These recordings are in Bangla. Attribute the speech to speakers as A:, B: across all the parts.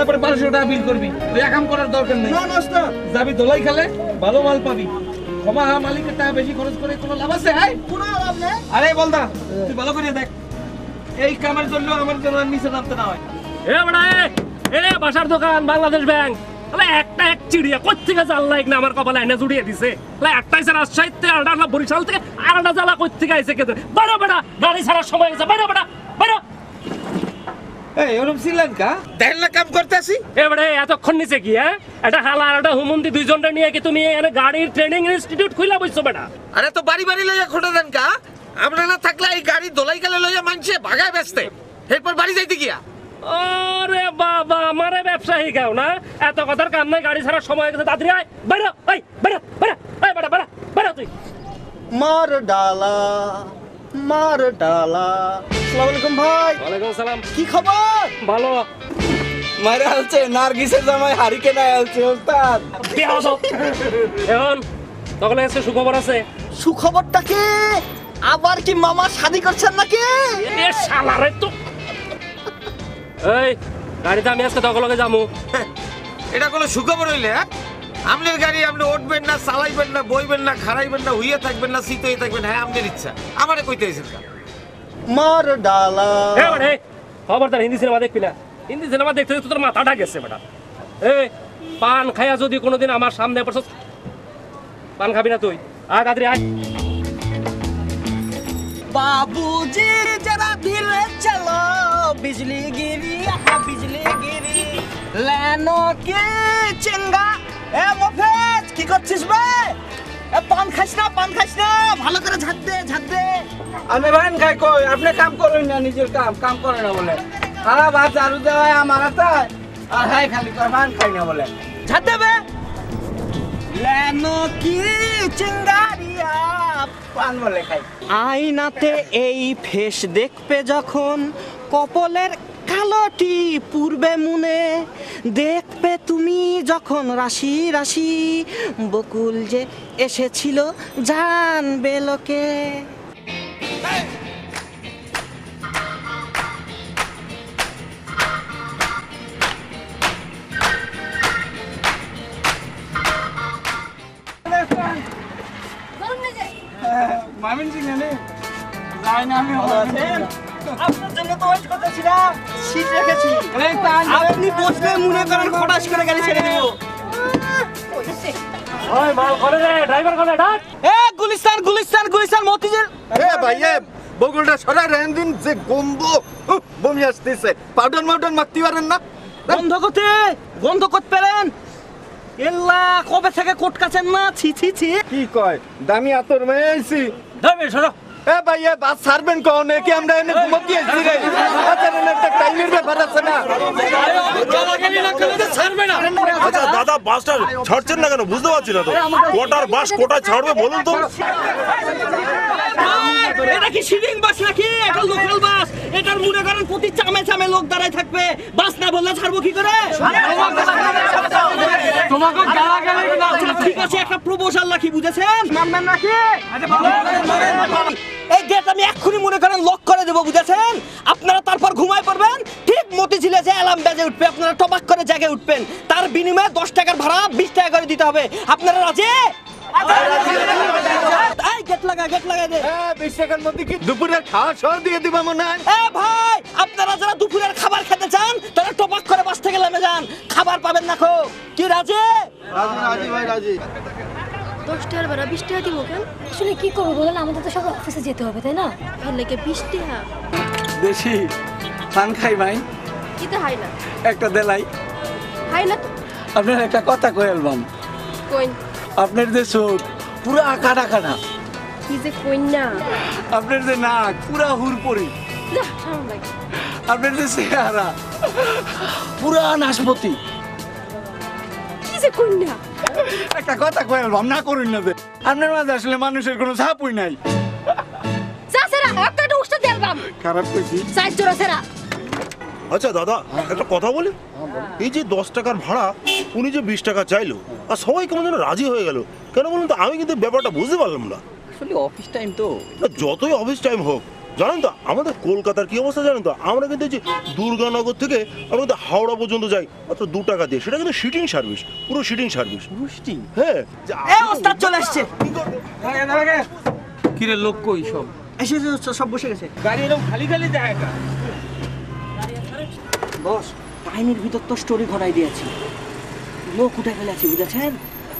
A: তারপরে 1200 টাকা বিল করবি। তুই একাম করার দরকার নেই।
B: না ওস্তাদ,
A: যাবি দোলাই খেলে, ভালো মাল পাবি। ক্ষমা মালিকের টাকা বেশি খরচ করে কোনো লাভ আছে?
B: কোনো লাভ নেই।
A: আরে বলদা, তুই ভালো করে দেখ, এই কামের জন্য আমার যেন নিচে নামতে না হয়।
C: এ বড়া এ বাসার দোকান বাংলাদেশ ব্যাংক, তাহলে একটা এক চিড়িয়া কোত্থেকে জাল লাইক না আমার কপালে এনে জুড়িয়ে দিছে। তাহলে একটাই স্যার রাজশাহী থেকে, আরেকটা বরিশাল থেকে, আরেকটা জ্বালা কোত্থেকে আইছে কেন? বেরো বেটা, গাড়ি ছাড়ার সময় গেছে, বেরো বেটা বেরো।
A: এই ওরম শ্রীলঙ্কা দেখেন না কাম করতেছি।
C: এবারে এতক্ষণ নিচে কি এটা হালা আর একটা হুমন্দি দুইজনটা নিয়ে কি তুমি এখানে গাড়ির ট্রেনিং ইনস্টিটিউট খুইলা বসছো বেটা?
A: আরে তো বাড়ি বাড়ি লইয়া খোটা দেন কা, আমরা না থাকলে এই গাড়ি দোলাই গেলে লইয়া মানছে ভাগায় বেচতে, এরপর বাড়ি যাইতে গিয়া।
C: আরে বাবা, আমারে ব্যবসায়ী গাও না, এত কথার কাম নাই, গাড়ি ছাড়ার সময় গেছে, তাড়াতাড়ি আয়, বেরো এই বেরো বেরো এই বেটা বেরো বেরো তুই।
B: মার ডালা মার ডালা। আসসালামু আলাইকুম ভাই।
C: ওয়ালাইকুম আসসালাম।
B: কি খবর?
C: ভালো।
A: মারা হচ্ছে নার্গিসের জামাই হারিকেন আলছে ওস্তাদ।
C: এখন তখন এসে সুখবর আছে।
B: সুখবরটা কি? আবার কি মামা শাদি করছেন নাকি?
C: এ শালারে তো এই গাড়িতে আমি আজকে দখলকে যাবো।
A: এটা কোনো সুখবর হইলে? আমনের গাড়ি আপনি উঠবেন না, চালাইবেন না, বইবেন না, খাড়াইবেন না, হুইয়ে থাকবেন না, শীতই থাকবেন, হ্যাঁ আমনের ইচ্ছা। আমারে কইতে আইছেন কা?
B: মার ডালা।
C: এবারে খবরদার হিন্দি সিনেমা দেখবি না। হিন্দি সিনেমা দেখতে দেখতে তোর মাথাটা গেছে বেটা। এই পান খাইয়া যদি কোনোদিন আমার সামনে পড়ছস, পান খাবি না তুই। আয় তাড়াতাড়ি আয়।
B: বাবুজির जरा धीरे चलो बिजली गिरी बिजली गिरी लेनो के चिंगा। এ মফেজ কি করছিস বে? এ পান খাস না ভালো করে ঝাড় দে।
A: আমি ভান খাই কই, আপনি কাম করেন না, নিজের কাম করে না বলে সারা ভাত ঝাড়ু দেওয়া আমার হাতে, আর হাই খালি কর ভান খাই না বলে
B: ঝাড় দে বে। লেনো কি চিঙ্গারিয়া
A: পান বলে খাই।
B: আয়নাতে এই ফেস দেখবে যখন, কপলের কালোটি পূর্বে মুনে দেখবে তুমি যখন রাশি রাশি, বকুল যে এসেছিল জানবে লোকে।
A: মামিন সিং নে যাই না আমি
B: আপনার জন্য তো ওয়েট করতেছিলাম, সিট রেখেছি। আপনি বসলে মনে করেন খটাস করে গাড়ি ছেড়ে দেব।
C: ওই মাল করে রে, ড্রাইভার করে ডাক।
B: এ গুলিস্তান মতিঝিল।
D: এ ভাই এ বগুলটা সরাই রেন দিন যে গম্বো বমি আসতেছে। পাউডার মারতে পারেন না?
B: গন্ধ করতে পেলেন? এল্লা কবে থেকে কোট কাছেন না? ছি
D: কি কয় দামি আতর মেয়ে আইছি।
C: ধর্মে সরো।
D: এ ভাই এ বাস ছাড়বেন কোন একে আমরা এনে ঘুমোতে আইছি রে। আচ্ছা একটা টাইমের ব্যাপার আছে না।
C: গালাগালি না করলে তো ছাড়বে না।
E: আচ্ছা দাদা বাসটা ছাড়ছেন না কেন বুঝতে পারছি না তো। কোটার বাস কোটায় ছাড়বে বলুন তো।
B: এটা কি সিলিং বাস নাকি? এটা লোকাল বাস। এটার মনে করেন প্রতি চামে লোক দাঁড়ায় থাকবে। বাস না বললে ছাড়বো কি করে?
A: তোমাকে গালাগালি না।
B: ঠিক আছে, একটা প্রপোজাল রাখি, বুঝেছেন? নামবেন নাকি? এই গেট আমি এক্ষুনি মনে করেন লক করে দেবো, বুঝেছেন? আপনারা তারপর ঘুমায় পড়বেন, ঠিক মতিঝিলে যে অ্যালার্ম বেজে উঠবে আপনারা টপাক করে জেগে উঠবেন। তার বিনিময়ে 10 টাকার ভাড়া 20 টাকা করে দিতে হবে। আপনারা রাজি? এই গেট লাগা দে।
D: 20 টাকার মধ্যে কি দুপুরের খাওয়া সহ দিয়ে দিবা মনে হয়?
B: এ ভাই, আপনারা যারা দুপুরের খাবার খেতে চান তারা টপাক করে বাস থেকে নেমে যান, খাবার পাবেন না খো। কি রাজি?
D: রাজি ভাই রাজি।
F: 10 টাকার ভাড়া 20 টাকা দিব কেন? আসলে কি করবো বলেন, আমাদের তো সব অফিসে যেতে হবে তাই না? তার লেগে 20 টাকা
A: বেশি পান খাই ভাই,
F: কিতে হয় না?
A: একটা দেলাই।
F: হয় না তো
A: আপনার একটা কথা কই অ্যালবাম,
F: কইন।
A: আপনার যে চোখ পুরা কাটা কাটা,
F: কি যে কইন না,
A: আপনার যে নাক পুরা হুরপরি,
F: না শরম লাগে।
A: আপনার যে চেহারা পুরা নাশপতি।
F: কি যে কইন না,
A: একটা কথা কই অ্যালবাম না করুন না যে আপনার মাঝে আসলে মানুষের কোনো ছাপই নাই।
F: সাসেরা একটা উস্তা দেলবাম
A: খারাপ কইছি?
F: সাইজ জোড়া সেরা।
E: আচ্ছা দাদা একটা কথা বলি, এই যে 10 টাকার ভাড়া উনি যে 20 টাকা চাইলো আর সবাই কেমন যেন রাজি হয়ে গেল কেন বলুন তো? আমি কিন্তু ব্যাপারটা বুঝতে পারলাম না।
G: আসলে অফিস টাইম তো।
E: যতই অফিস টাইম হোক জানেন তো আমাদের কলকাতার কি অবস্থা জানেন তো, আমরা কিন্তু এই যে দুর্গানগর থেকে আমরা কিন্তু হাওড়া পর্যন্ত যাই মাত্র 2 টাকা দিয়ে, সেটা কিন্তু সিটিং সার্ভিস, পুরো সিটিং সার্ভিস।
B: পুষ্টি
E: হ্যাঁ
B: এ ওস্তাদ চলে আসছে।
A: কিরে লোক কই সব?
B: এসে সব বসে গেছে।
A: গাড়ি এরকম খালি খালি যায় না।
B: বস টাইমের ভিতর তো স্টোরি ঘটাই দিয়েছি, লোক উঠে ফেলেছি বুঝেছেন।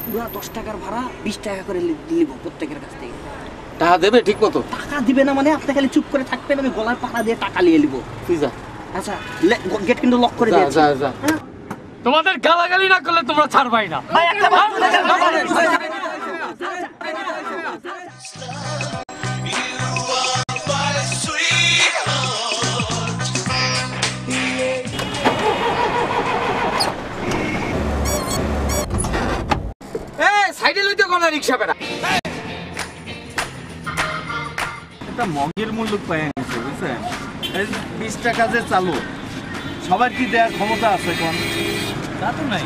B: পুরা 10 টাকার ভাড়া 20 টাকা করে নিব প্রত্যেকের কাছ থেকে।
A: টাকা দেবে ঠিক মতো?
B: টাকা দিবে না মানে আপনি খালি চুপ করে থাকবেন, আমি গলার পাড়া দিয়ে টাকা নিয়ে নিব।
A: তুই যা।
B: আচ্ছা গেট কিন্তু লক করে
A: যা
B: দিয়েছি।
A: যা যা।
B: হ্যাঁ?
C: তোমাদের গালাগালি না করলে তোমরা ছাড়বাই না।
B: ভাই একটা
A: সাইডে লইতে কোন রিকশা বেড়া।
D: একটা মগের মূল্য পেয়ে গেছে বুঝছেন। এই 20 টাকা যে চালু, সবার কি দেওয়ার ক্ষমতা আছে কোন? তা তো নাই।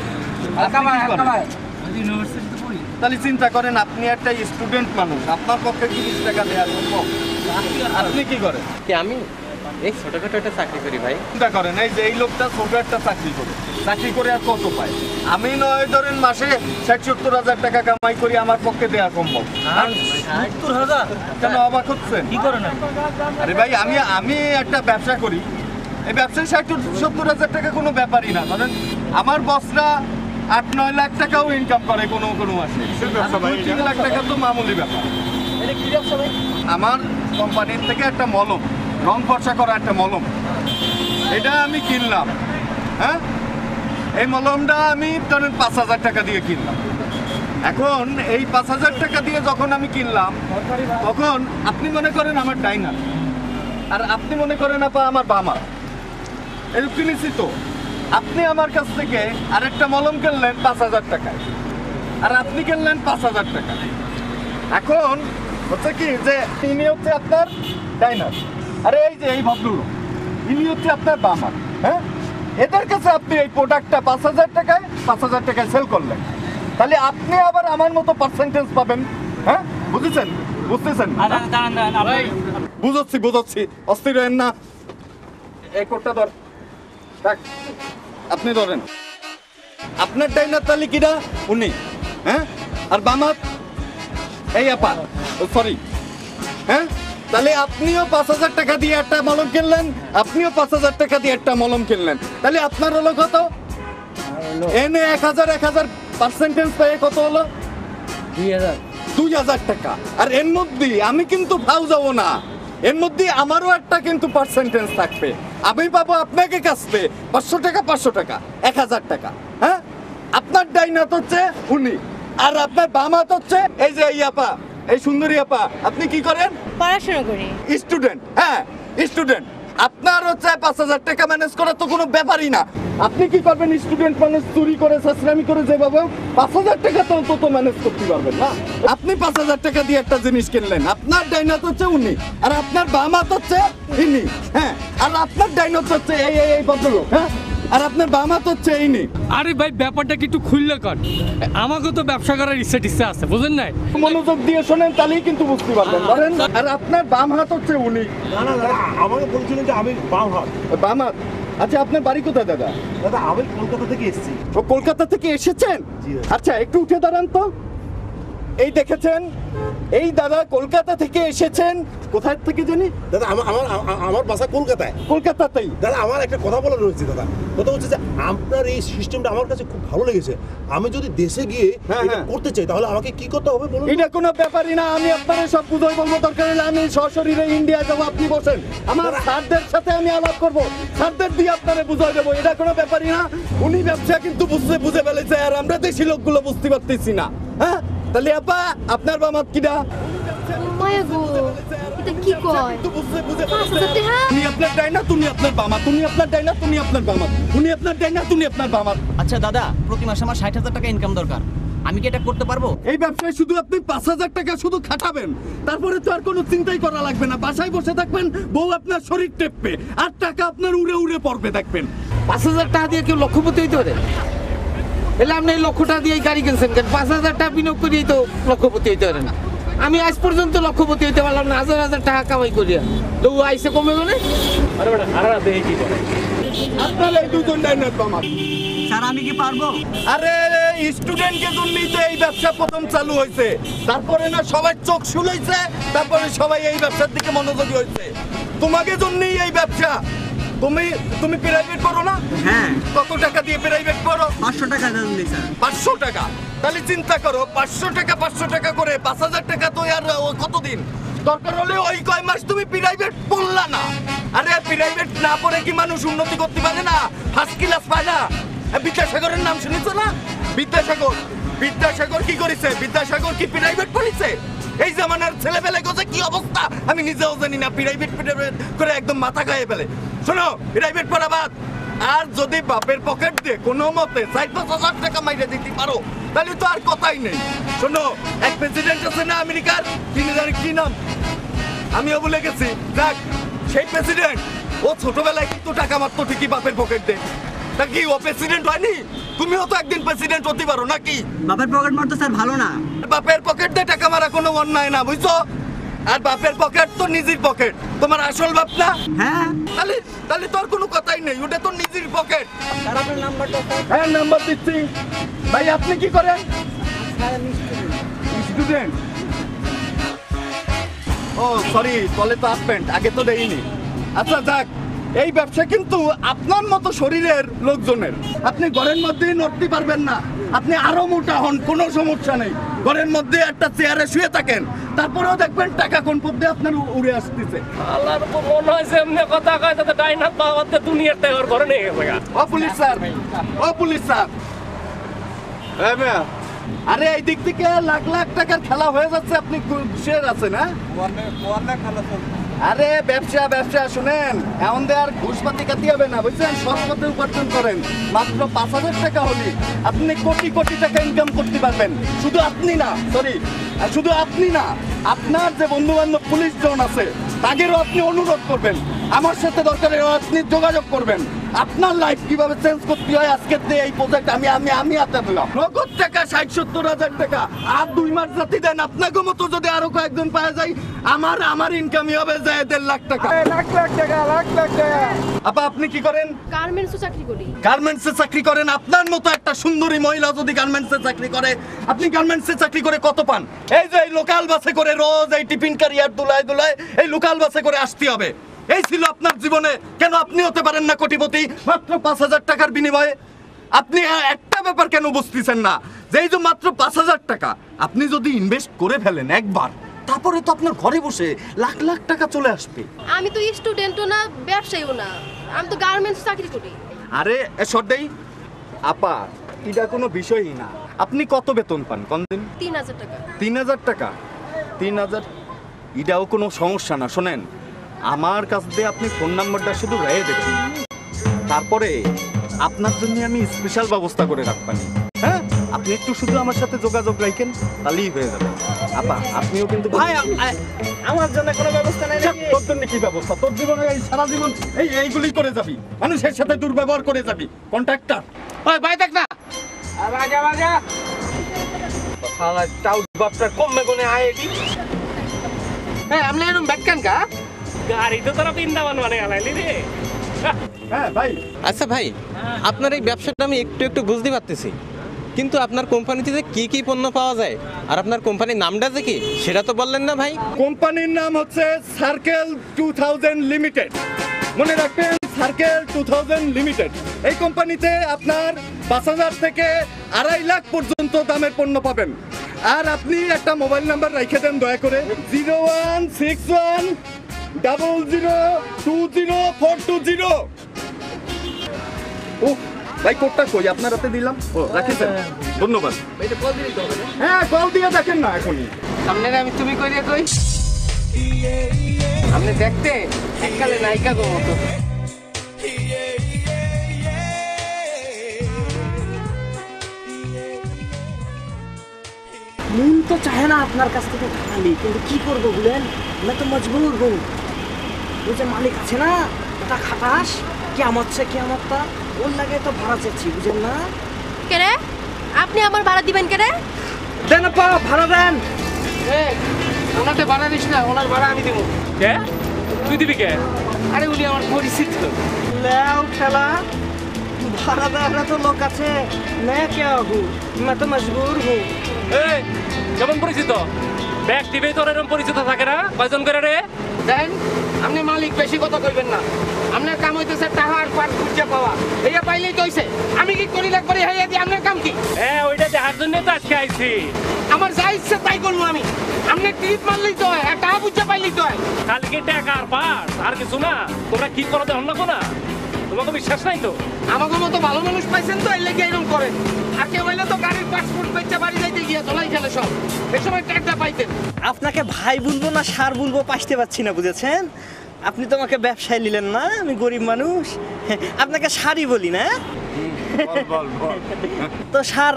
D: তাহলে চিন্তা করেন, আপনি একটা স্টুডেন্ট মানুষ, আপনার পক্ষে কি 20 টাকা দেওয়া সম্ভব? আপনি কি করেন?
G: কি আমি এই ছোটখাটো একটা চাকরি করি ভাই।
D: চিন্তা করেন, এই যে এই লোকটা ছোট একটা চাকরি করে আর কত পায়? আমি নয় ধরেন মাসে 60-70 হাজার টাকা কামাই করি, আমার পক্ষে দেওয়া সম্ভব? 70,000 কেন অবাক হচ্ছেন? কি করেন? আরে ভাই আমি একটা ব্যবসা করি, এই ব্যবসায় 60-70 হাজার টাকা কোনো ব্যাপারই না। ধরেন আমার বসরা 8-9 লাখ টাকাও ইনকাম করে কোনো মাসে। 2-3 লাখ টাকা তো মামুলি ব্যাপার। আমার কোম্পানির থেকে একটা মলম, রং ফর্সা করা একটা মলম, এটা আমি কিনলাম। হ্যাঁ, এই মলমটা আমি ধরেন 5,000 টাকা দিয়ে কিনলাম। এখন এই 5,000 টাকা দিয়ে যখন আমি কিনলাম, তখন আপনি মনে করেন আমার ডাইনার, আর আপনি মনে করেন আপা আমার বামা, এরকম কিনেছি তো। আপনি আমার কাছ থেকে আরেকটা মলম কিনলেন 5,000 টাকায়, আর আপনি কিনলেন 5,000 টাকা। এখন হচ্ছে কি যে ইনি হচ্ছে আপনার ডাইনার, আরে এই যে এই ভদ্রলোক ইনি হচ্ছে আপনার বামা। হ্যাঁ, এদের কাছে আপনি এই প্রোডাক্টটা 5,000 টাকায় সেল করলেন, তাহলে আপনি আবার আমার মতো পার্সেন্টেজ পাবেন। হ্যাঁ, বুঝেছেন? বুঝতেছেন? বুঝাচ্ছি, অস্থির হয়েন না। এই কোটটা ধর, থাক, আপনি ধরেন। আপনার ডাইনার তাহলে কিনা উনি, হ্যাঁ, আর বামা এই আপা, সরি। হ্যাঁ, তাহলে আপনিও 5,000 টাকা দিয়ে একটা মলম কিনলেন, আপনিও 5,000 টাকা দিয়ে একটা মলম কিনলেন, তাহলে আপনার হলো কত? এনে 1,000 পার্সেন্টেজ পেয়ে কত হলো? 2,000 টাকা। আর এর মধ্যে আমি কিন্তু ফাউ যাবো না, এর মধ্যে আমারও একটা কিন্তু পার্সেন্টেজ থাকবে। আমি পাবো আপনাকে কাছবে 500 টাকা, 500 টাকা, 1,000 টাকা। হ্যাঁ, আপনার ডাইনাত হচ্ছে উনি, আর আপনার বামাত হচ্ছে এই যে এই আপা, এই সুন্দরী আপা। আপনি কি করেন?
F: পড়াশোনা করি।
D: স্টুডেন্ট। হ্যাঁ, স্টুডেন্ট। আপনার হচ্ছে 5,000 টাকা ম্যানেজ করা তো কোনো ব্যাপারই না। আপনি কি করবেন? স্টুডেন্ট মানুষ চুরি করে, সাশ্রামি করে যেভাবে 5,000 টাকা তো অন্তত ম্যানেজ করতে পারবেন না। আপনি 5,000 টাকা দিয়ে একটা জিনিস কিনলেন, আপনার ডাইনাত হচ্ছে উনি, আর আপনার বামাত হচ্ছে ইনি। হ্যাঁ, আর আপনার ডাইনাত হচ্ছে এই ভদ্রলোক। হ্যাঁ, আর আপনার বামাত হচ্ছে ইনি।
C: আরে ভাই ব্যাপারটা কি একটু খুললে কর, আমাকে তো ব্যবসা করার ইচ্ছা আছে, বুঝেন নাই?
D: মনোযোগ দিয়ে শোনেন, তাহলেই কিন্তু বুঝতে পারবেন। ধরেন, আর আপনার বাম হাত হচ্ছে উনি।
E: না, আমাকে বলছিলেন যে আমি বাম হাত।
D: বাম হাত। আচ্ছা, আপনার বাড়ি কোথায় দাদা?
E: দাদা আমি কলকাতা থেকে এসেছি।
D: ও কলকাতা থেকে এসেছেন? আচ্ছা, একটু উঠে দাঁড়ান তো। এই দেখেছেন, এই দাদা কলকাতা থেকে এসেছেন। কোথায় থেকে জানি?
E: দাদা আমার বাসা কলকাতায়।
D: কলকাতাতেই?
E: দাদা আমার একটা কথা বলার রয়েছে দাদা। কথা হচ্ছে যে আপনার এই সিস্টেমটা আমার কাছে খুব ভালো লেগেছে। আমি যদি দেশে গিয়ে এটা করতে চাই তাহলে আমাকে কি করতে হবে বলুন?
D: এটা কোনো ব্যাপারই না, আমি আপনার সব বুঝাই বলবো। দরকার হলে আমি সশরীরে ইন্ডিয়া যাবো, আপনি বসেন, আমার স্যারদের সাথে আমি আলাপ করবো, স্যারদের দিয়ে আপনারে বুঝাই দেবো। এটা কোনো ব্যাপারই না। উনি ব্যবসা কিন্তু বুঝে ফেলেছে, আর আমরা দেশি লোকগুলো বুঝতে পারতেছি না। হ্যাঁ, তাহলে আপা আপনার বামাত কিনা?
F: মায়া গো, এটা কি কয়? 5,000 টাকা?
D: তুমি আপনার ডাইনা, তুমি আপনার বামা, তুমি আপনার ডাইনা, তুমি আপনার বামা, উনি আপনার ডাইনা, তুমি আপনার বামা।
B: আচ্ছা দাদা, প্রতি মাসে আমার 60,000 টাকা ইনকাম দরকার, আমি কি এটা করতে পারবো?
D: এই ব্যবসায় শুধু আপনি 5,000 টাকা শুধু খাটাবেন, তারপরে তো আর কোনো চিন্তাই করা লাগবে না। বাসায় বসে থাকবেন, বউ আপনার শরীর টেপবে, আর টাকা আপনার উড়ে পড়বে। দেখবেন
A: 5,000 টাকা দিয়ে কেউ লক্ষপতি হইতে পারে? এলে আপনি এই লক্ষ টাকা দিয়ে গাড়ি কিনছেন কেন? 5,000 টাকা বিনিয়োগ করেই তো লক্ষপতি হইতে পারে না। আমি আজ পর্যন্ত লক্ষপতি হইতে পারলাম না, হাজার হাজার টাকা কামাই করিয়া। তো ও আইসে কমে গেলে
C: আরে বেটা খারাপ দেখে কি করে
D: আপনারা এই দুজন ডাইনার বামা।
B: স্যার আমি কি পারবো?
D: আরে স্টুডেন্টকে জন্যই তো এই ব্যবসা প্রথম চালু হয়েছে, তারপরে না সবাই চোখ শুলাইছে, তারপরে সবাই এই ব্যবসার দিকে মনোযোগী হয়েছে। তোমাকে জন্যই এই ব্যবসা। তুমি প্রাইভেট করো না?
B: হ্যাঁ।
D: কত টাকা দিয়ে প্রাইভেট করো?
B: 500 টাকা দেন স্যার।
D: 500 টাকা? তাহলে চিন্তা করো, 500 টাকা করে 5000 টাকা তো আর কতদিন? দরকার হলে ওই কয় মাস তুমি প্রাইভেট পড়লা না। আরে প্রাইভেট না পড়ে কি মানুষ উন্নতি করতে পারে না? ফার্স্ট ক্লাস পায় না? বিদ্যাসাগরের নাম শুনেছো না? বিদ্যাসাগর কি করেছে? বিদ্যাসাগর কি প্রাইভেট পড়েছে? এই জামানার ছেলেপেলে গোছে কি অবস্থা আমি নিজেও জানি না। প্রাইভেট করে একদম মাথা খাইয়ে ফেলে। শোনো, প্রাইভেট পড়া বাদ। আর যদি বাপের পকেট দিয়ে কোনো মতে 4-5 হাজার টাকা মাইরে দিতে পারো তাহলে তো আর কথাই নেই। শোনো, এক প্রেসিডেন্ট আছে না আমেরিকার, তিনি জানি কি নাম, আমিও ভুলে গেছি। দেখ, সেই প্রেসিডেন্ট ও ছোটবেলায় কিন্তু টাকা মারতো ঠিকই বাপের পকেট দিয়ে। তা কি ও প্রেসিডেন্ট হয়নি? তুমিও তো একদিন প্রেসিডেন্ট হতে পারো নাকি?
B: বাপের পকেট মারতো স্যার ভালো না।
D: বাপের পকেট দিয়ে টাকা মারা কোনো অন্যায় না, বুঝছো? আর বাপের পকেট তো নিজের পকেট, তোমার আসল বাপ না।
B: হ্যাঁ
D: তাহলে তোর কোনো কথাই নেই, ওটা তো নিজের পকেট।
B: স্যার আপনার নাম্বারটা
D: হ্যাঁ, নাম্বার দিচ্ছি। ভাই আপনি কি করেন? স্টুডেন্ট। ও সরি, তলে তো হাফ প্যান্ট, আগে তো দেইনি। আচ্ছা যাক, এই ব্যবসা কিন্তু আপনার মতো শরীরের লোকজনের। আপনি ঘরের মধ্যেই নড়তে পারবেন না, আপনি আরো মোটা হন, কোনো সমস্যা নেই। ঘরের মধ্যে একটা চেয়ারে শুয়ে থাকেন, তারপরেও দেখবেন টাকা কোন পথে আপনার উড়ে আসতেছে।
C: আল্লাহর উপর মনে হয় যে এমনি কথা কয় তাতে ডাইনার পাওয়াতে দুনিয়ার টাকা ঘরে নিয়ে গেছে গা।
D: ও পুলিশ স্যার, ও পুলিশ স্যার, আরে এই দিক থেকে লাখ লাখ টাকার খেলা হয়ে যাচ্ছে, আপনি শেয়ার আছে না? আরে ব্যবসা শুনেন, এমন আর ঘুষপাতি কাটি হবে না, বুঝছেন? সৎ পথে উপার্জন করেন। মাত্র 5000 টাকা হলে আপনি কোটি কোটি টাকা ইনকাম করতে পারবেন। শুধু আপনি না, শুধু আপনি না, আপনার যে বন্ধু বান্ধব পুলিশ জন আছে তাদেরও আপনি অনুরোধ করবেন, আমার সাথে দরকার আপনি যোগাযোগ করবেন। আপনার লাইফ কিভাবে চেঞ্জ করতে হয় আজকের দিয়ে এই প্রজেক্ট আমি হাতে দিলাম। নগদ টাকা 60-70 হাজার টাকা, আর 2 মাস জাতি দেন, আপনাকে মতো যদি আরো কয়েকজন পাওয়া যায়, আমার ইনকামই হবে যায় 1.5 লাখ টাকা। লাখ টাকা। আপা আপনি কি করেন?
F: গার্মেন্টসে চাকরি করি।
D: গার্মেন্টসে চাকরি করেন? আপনার মতো একটা সুন্দরী মহিলা যদি গার্মেন্টসে চাকরি করে, আপনি গার্মেন্টসে চাকরি করে কত পান? এই যে এই লোকাল বাসে করে রোজ এই টিফিন ক্যারিয়ার দুলায় এই লোকাল বাসে করে আসতে হবে। এই ছিল আপনার জীবনে, কেন আপনি হতে পারেন না কোটিপতি মাত্র 5000 টাকার বিনিময়ে? আপনি একটা ব্যাপার কেন বুঝতেছেন না, যে এই যে মাত্র 5000 টাকা আপনি যদি ইনভেস্ট করে ফেলেন একবার, তারপরে তো আপনার ঘরে বসে লাখ লাখ টাকা চলে আসবে।
F: আমি তো স্টুডেন্টও না, ব্যবসায়ীও না, আমি তো গার্মেন্টস চাকরি করি।
D: আরে সর্দাই আপা, এটা কোনো বিষয়ই না। আপনি কত বেতন পান কোন দিন?
F: 3000 টাকা।
D: 3000 টাকা? 3000 এটাও কোনো সমস্যা না। শোনেন, আমার কাছ দিয়ে আপনি ফোন নাম্বারটা শুধু রেখে দেবেন, তারপরে আপনার জন্য আমি স্পেশাল ব্যবস্থা করে রাখবানি। হ্যাঁ, আপনি একটু শুধু আমার সাথে যোগাযোগ রাখেন, তাহলেই হয়ে যাবে। আপা আপনিও কিন্তু
B: ভাই আমার জন্য কোনো ব্যবস্থা নাই নাকি?
D: তোর জন্য কি ব্যবস্থা? তোর জীবনে এই সারা জীবন এইগুলি করে যাবি, মানুষের সাথে দুর্ব্যবহার করে যাবি, কন্ট্রাক্টর।
A: ওই ভাই দেখ না, বাজা শালা টাউট বাপটা কমবে কোনে আইডি। হ্যাঁ আমলে এরকম ব্যাটকান কা
C: গাড়ি তো তারা বৃন্দাবন মানে আলাইলি রে।
D: হ্যাঁ ভাই।
G: আচ্ছা ভাই, আপনার এই ব্যবসাটা আমি একটু বুঝতে পারতেছি, কিন্তু আপনার কোম্পানিতে যে কি পণ্য পাওয়া যায় আর আপনার কোম্পানির নামটা যে কি সেটা তো বললেন না ভাই।
D: কোম্পানির নাম হচ্ছে সার্কেল 2000 লিমিটেড। মনে রাখবেন, সার্কেল 2000 লিমিটেড। এই কোম্পানিতে আপনার 5000 থেকে 2.5 লাখ পর্যন্ত দামের পণ্য পাবেন। আর আপনি একটা মোবাইল নাম্বার রেখে দেন দয়া করে, 016100200420। ও ভাই, কোডটা কই? আপনার হাতে দিলাম। ও রাখিছেন, ধন্যবাদ। হ্যাঁ, কল দিয়ে দেখেন না এখনই।
A: সামনে আমি তুমি কইরে কই আপনি দেখতে এককালে নায়িকা গো মতো।
B: মন তো চায় না আপনার কাছ থেকে খালি, কিন্তু কি করবো বলেন, আমি তো মজবুর হব। ওই যে মালিক আছে না, ওটা খাটাস, কেমতটা ওর লাগে তো ভাড়া চাচ্ছি, বুঝেন না?
F: কেরে আপনি আমার ভাড়া দিবেন কেরে?
B: দেন আপা, ভাড়া দেন।
A: ওনাতে ভাড়া দিস না, ওনার ভাড়া আমি দেবো।
C: কে তুই দিবি কে?
A: আরে উনি আমার পরিচিত।
B: লেও খেলা ভাড়া দেওয়ার তো লোক আছে मैं क्या हूँ मैं तो मजबूर हूँ
C: এই কেমন পরিচিত? ব্যাগ টিভি তোর এরকম পরিচিত থাকে না? কয়জন করে রে?
A: দেন আপনি মালিক, বেশি কথা কইবেন না। আপনার কাম হইতেছে টাকা আর পার খুঁজে পাওয়া, এইয়া পাইলেই তো হইছে। আমি কি করি লাগবারে হাইয়া দি, আপনার কাম কি?
C: হ্যাঁ ওইটা দেখার জন্য তো আজকে আইছি।
A: আমার যা ইচ্ছে তাই করবো আমি। আপনি টিপ মারলেই তো হয়, আর টাকা বুঝে পাইলেই তো হয়।
C: খালি কি টাকা আর পাস আর কিছু না? তোমরা কি করো দেখ না? তোমাকে বিশ্বাস নাই তো?
A: আমাকে মতো ভালো মানুষ পাইছেন তো, এর লেগে এরকম করেন। আর কেউ হইলে তো গাড়ির পাসপোর্ট বেচে বাড়ি যাইতে গিয়ে তোলাই খেলে সব। এই সময় ট্যাগটা পাইতেন।
B: আপনাকে ভাই বলবো না সার বলবো পাইতে পারছি না, বুঝেছেন? আপনি তো আমাকে ব্যবসায় নিলেন না, আমি গরিব মানুষ, আপনাকে সারই বলি না। তো সার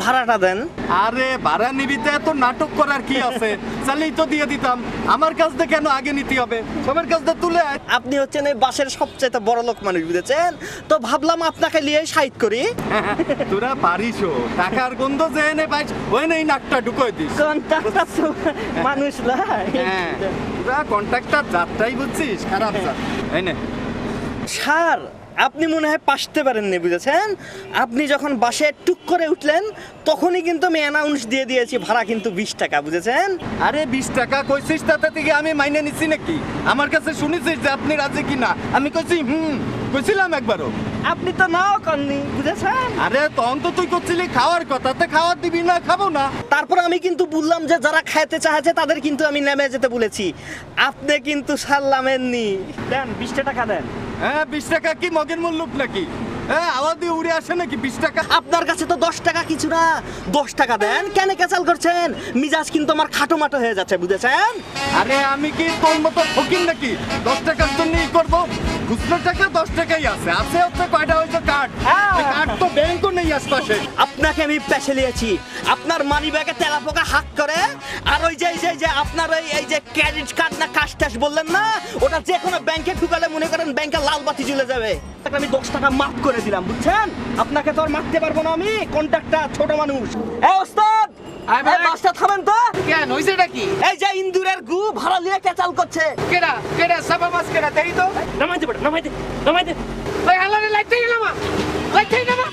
B: ভাড়াটা দেন।
D: আরে ভাড়া নিবিতে এত নাটক করার কি আছে? চাইলেই তো দিয়ে দিতাম। আমার কাছ থেকে কেন আগে নিতে হবে? সবার কাছ থেকে তুলে আয়।
B: আপনি হচ্ছেন এই বাসের সবচেয়ে বড় লোক মানুষ, বুঝেছেন? তো ভাবলাম আপনাকে নিয়ে সাইড করি।
D: তোরা পারিসও, টাকার গন্ধ যে এনে পাইছ ওই নেই নাকটা ঢুকোয় দিস।
B: কন্ট্রাক্টর তো মানুষ লাই।
D: হ্যাঁ তোরা কন্ট্রাক্টর যাত্রাই বুঝছিস, খারাপ যা। এই নে
B: সার আপনি মনে হয় পাসতে পারেননি, বুঝেছেন? আপনি যখন বাসে টুক করে উঠলেন তখনই কিন্তু আমি অ্যানাউন্স দিয়ে দিয়েছি ভাড়া কিন্তু 20 টাকা, বুঝেছেন?
D: আরে 20 টাকা কইছিস তাতে থেকে আমি মাইনে নিছি নাকি? আমার কাছে শুনেছিস যে আপনি রাজি কিনা? আমি কইছি কইছিলাম একবারও।
B: আপনি তো নাও কননি, বুঝেছেন?
D: আরে তখন তো তুই করছিলি খাওয়ার কথা, তে খাওয়ার দিবি না? খাবো না।
B: তারপর আমি কিন্তু বললাম যে যারা খাইতে চাইছে তাদের কিন্তু আমি নেমে যেতে বলেছি। আপনি কিন্তু সারলামেননি। দেন 20 টাকা দেন।
D: হ্যাঁ 20 টাকা কি মগের মুল্লুক নাকি? হ্যাঁ আওয়াজ দিয়ে উড়ে আসে নাকি 20 টাকা?
B: আপনার কাছে তো 10 টাকা কিছু না, 10 টাকা দেন। কেন ক্যাচাল করছেন? মিজাজ কিন্তু আমার খাটো মাটো হয়ে যাচ্ছে, বুঝেছেন?
D: আরে আমি কি তোর মতো ফকির নাকি 10 টাকার জন্যই করব? খুচরো টাকা 10 টাকাই আছে, আছে হচ্ছে কয়টা হয়েছে কার্ড। কার্ড তো ব্যাংকও নেই আশপাশে।
B: আপনাকে আমি পেছে নিয়েছি, আপনার মানি ব্যাগে তেলাপোকা হাক করে। আর ওই যে আপনার এই যে ক্রেডিট কার্ড না কাশ ট্যাশ বললেন না, ওটা যে কোনো ব্যাংকে ঢুকালে মনে করেন ব্যাংকে লাল বাতি জ্বলে যাবে। তাকে আমি 10 টাকা মাফ করে দিলাম, বুঝছেন? আপনাকে তো আর মারতে পারবো না আমি, কন্ট্রাক্টর ছোট মানুষ। এই ওস্তাদ, এই বাসটা থামেন তো।
A: কেন হইছে এটা কি?
B: এই যে ইন্দুরের গু ভাড়া নিয়ে কেচাল করছে।
A: কেডা কেডা সাবা মাছ কেডা দেই তো।
C: নামাই দে বেটা, নামাই দে।
A: ওই হালারে লাইটটাই নামা, লাইটটাই নামা।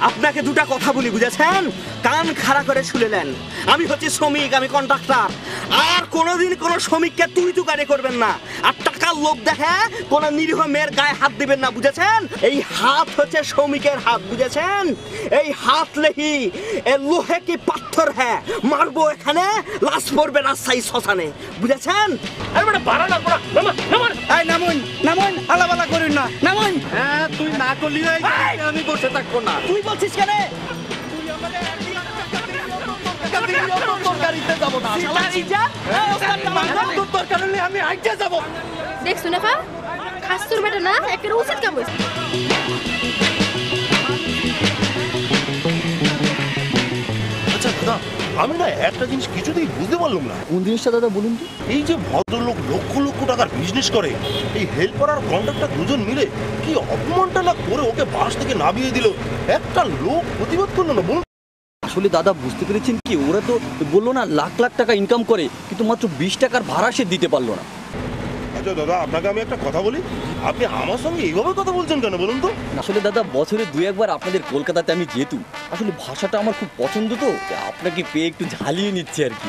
B: আপনাকে দুটা কথা বলি, বুঝেছেন? কান খাড়া করে শুনেলেন। আমি হচ্ছে শ্রমিক, আমি কন্ট্রাক্টর। আর কোনোদিন কোনো শ্রমিককে তুই তুকারি করবেন না। আর টাকার লোভ দেখে কোনো নিরীহ মেয়ের গায়ে হাত দিবেন না, বুঝেছেন? এই হাত হচ্ছে শ্রমিকের হাত, বুঝেছেন? এই হাত লেহি এ লোহে কি পাথর হ্যাঁ, মারবো এখানে, লাশ পড়বে রাজশাহী শ্মশানে, বুঝেছেন?
C: আরে বেটা ভাড়া লাগবো না, নামা।
B: এই নামুন আলাবালা করুন না, নামুন।
D: হ্যাঁ তুই না করলি আমি বসে থাকবো না।
B: তুই বলছিস কেন?
D: তরকারিতে যাবো না। দরকার হলে আমি হাইটে যাবো।
F: দেখছো না পা খাস্তুর বেটা না একটা উচিত কাম হইছে।
E: আচ্ছা দাদা, আমি না একটা জিনিস কিছুতেই বুঝতে পারলাম না।
H: কোন জিনিসটা দাদা বলুন তো?
E: এই যে ভদ্রলোক লক্ষ লক্ষ টাকার বিজনেস করে, এই হেল্পার আর কন্ট্রাক্টর দুজন মিলে কি অপমানটা না করে ওকে বাস থেকে নামিয়ে দিল। একটা লোক প্রতিবাদ করলো না, বলুন?
H: আসলে দাদা বুঝতে পেরেছেন কি, ওরা তো বললো না লাখ লাখ টাকা ইনকাম করে, কিন্তু মাত্র 20 টাকার ভাড়া সে দিতে পারলো না।
E: আচ্ছা দাদা, আপনাকে আমি একটা কথা বলি, আপনি আমার সঙ্গে এইভাবে কথা বলছেন কেন বলুন তো?
H: আসলে দাদা বছরে 2-1 বার আপনাদের কলকাতাতে আমি যেতু, আসলে ভাষাটা আমার খুব পছন্দ, তো আপনাকে পেয়ে একটু ঝালিয়ে নিচ্ছে আর কি।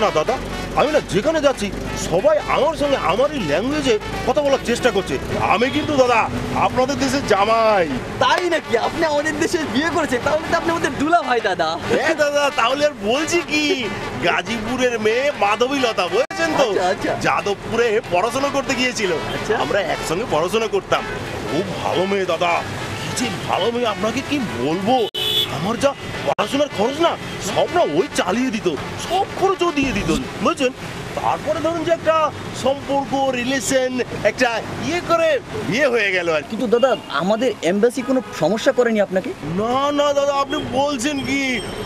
E: না দাদা, আমি না যেখানে যাচ্ছি সবাই আমার সঙ্গে আমার এই ল্যাঙ্গুয়েজে কথা বলার চেষ্টা করছে। আমি কিন্তু দাদা আপনাদের দেশের জামাই।
H: তাই নাকি? আপনি আমাদের দেশে বিয়ে করেছেন, তাহলে তো আপনি আমাদের দুলা ভাই দাদা।
E: হ্যাঁ দাদা, তাহলে আর বলছি কি, গাজীপুরের মেয়ে মাধবীলতা, বুঝেছেন তো?
H: আচ্ছা।
E: যাদবপুরে পড়াশোনা করতে গিয়েছিল, আমরা একসঙ্গে পড়াশোনা করতাম। খুব ভালো মেয়ে দাদা, কি যে ভালো মেয়ে, আপনাকে কি বলবো। আমার যা পড়াশোনার খরচ না সব না ওই চালিয়ে দিত, সব খরচও দিয়ে দিত, বুঝছেন? তারপরে ধরুন যে একটা সম্পর্ক রিলেশন একটা করে বিয়ে হয়ে গেল আর কি।
H: কিন্তু দাদা আমাদের এমবাসি কোনো সমস্যা করেনি আপনাকে?
E: না না দাদা, আপনি বলছেন কি,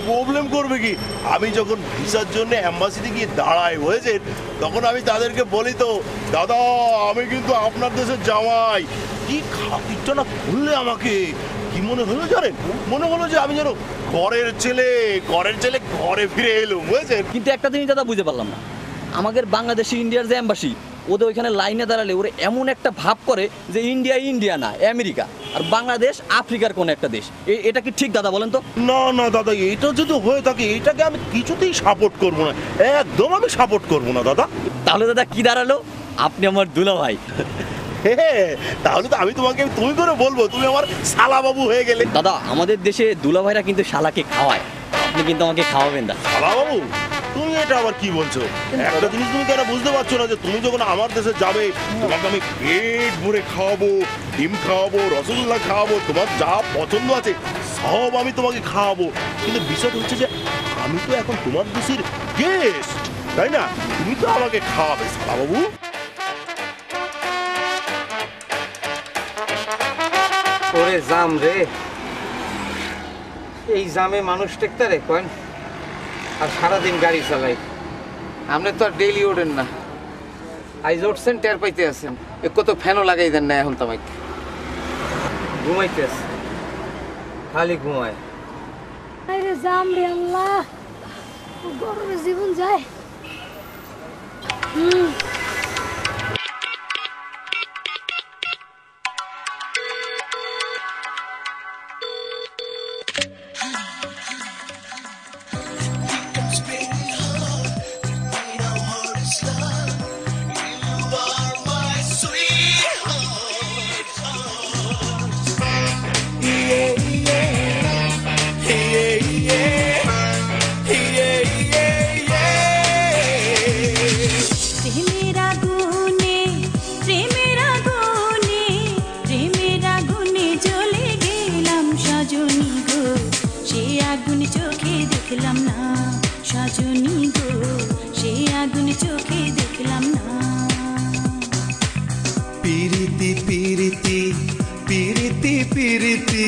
E: প্রবলেম করবে কি? আমি যখন ভিসার জন্য অ্যাম্বাসিতে গিয়ে দাঁড়াই বুঝেছেন, তখন আমি তাদেরকে বলি তো, দাদা আমি কিন্তু আপনার দেশের জামাই। কি খাতিরটা না করলে আমাকে, কি মনে হলো জানেন? মনে হলো যে আমি যেন ঘরের ছেলে ঘরে ফিরে এলো বুঝেছেন।
H: কিন্তু একটা জিনিস দাদা বুঝতে পারলাম না, আমাদের বাংলাদেশি ইন্ডিয়ার যে এম্বাসি, ওদের ওইখানে লাইনে দাঁড়ালে ওরা এমন একটা ভাব করে যে ইন্ডিয়া না আমেরিকা, আর বাংলাদেশ আফ্রিকার কোন একটা দেশ। এটা কি ঠিক দাদা বলেন তো?
E: না না দাদা, এটা যদি হয়ে থাকে এটাকে আমি কিছুতেই সাপোর্ট করব না, একদম আমি সাপোর্ট করব না দাদা।
H: তাহলে দাদা কি দাঁড়ালো, আপনি আমার দুলা ভাই।
E: তাহলে তো আমি তোমাকে তুমি করে বলবো, তুমি আমার শালা বাবু হয়ে গেলে।
H: দাদা আমাদের দেশে দুলা ভাইরা কিন্তু শালাকে খাওয়ায়, আপনি কিন্তু আমাকে খাওয়াবেন না।
E: শালা বাবু তুমি এটা আবার কি বলছো? একটা জিনিস তুমি কেন বুঝতে পারছো না, যে তুমি যখন আমার দেশে যাবে তোমাকে আমি পেট ভরে খাওয়াবো, ডিম খাওয়াবো, রসগোল্লা খাওয়াবো, তোমার যা পছন্দ আছে সব আমি তোমাকে খাওয়াবো। কিন্তু বিষয়টা হচ্ছে যে আমি তো এখন তোমার দেশের গেস্ট, তাই না? তুমি তো আমাকে খাওয়াবে শালা বাবু।
A: ওরে জাম রে, এই জামে মানুষ টেকতে রে কয়েন, আর সারাদিন গাড়ি চালাই। আপনি তো আর ডেইলি ওঠেন না, আইজ উঠছেন টের পাইতে আছেন, কত ফ্যানও লাগাই দেন না এখন তোমাকে। ঘুমাইতে আছে, খালি ঘুমায়।
F: আরে জাম রে আল্লাহ, গরমে জীবন যায়।
I: পিরিতি পিরিতি পিরিতি পিরিতি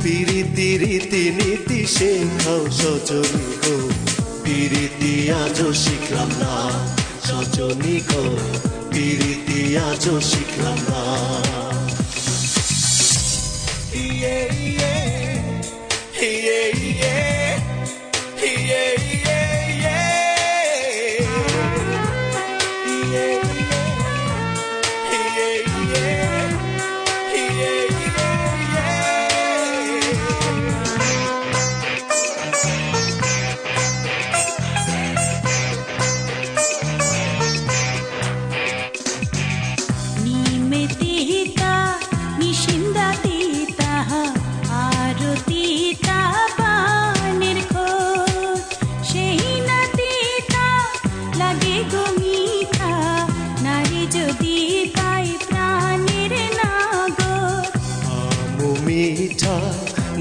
I: পিরিতি রীতি নীতি শেখাও সজনী গো, পিরিতি আজও শিখলাম না সজনী গো, পিরিতি আজও শিখলাম না। ইয়ে ইয়ে ইয়ে ইয়ে ইয়ে ইয়ে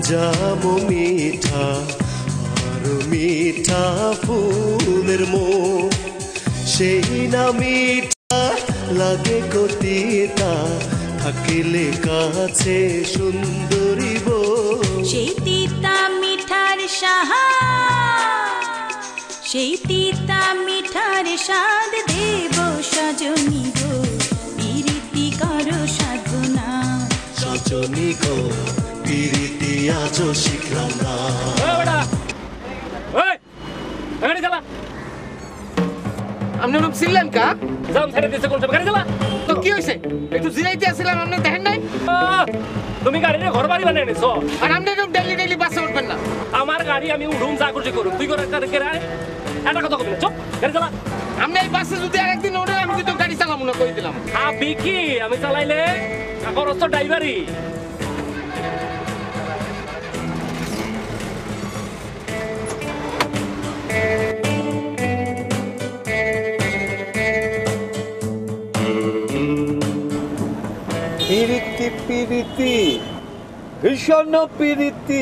I: জামু মিঠা আর মিঠা ফুলের মুখ, সেই না মিঠা লাগে কতিতা, থাকিলে কাছে সুন্দরী বউ।
J: সেই তিতা মিঠার সাহা, সেই তিতা মিঠার স্বাদ দেব সজনী গো, পিরিতি করো সাধনা
I: সজনী গো, পিরিতি আজও শিখলাম না।
A: আপনি নাম ছিলেন কা?
C: জাম ছেড়ে দিছে কোন গাড়ি চালা?
A: তো কি হইছে? একটু জিরাইতে আসছিলাম, আপনি দেখেন নাই?
C: তুমি গাড়িতে ঘর বাড়ি বানিয়ে নিছো,
A: আর আপনি এরকম ডেইলি ডেইলি বাসে উঠবেন না।
C: আমার গাড়ি আমি উঠুম যা করছি করুম, তুই করে একটা রায় একটা কথা কবি না, চুপ গাড়ি চালা।
A: আপনি এই বাসে যদি আরেকদিন ওঠেন আমি কিন্তু গাড়ি চালাবো না কই দিলাম।
C: আবি কি আমি চালাইলে খরচ তো ড্রাইভারই।
D: পিরিতি পিরিতি ভীষণ পিরিতি,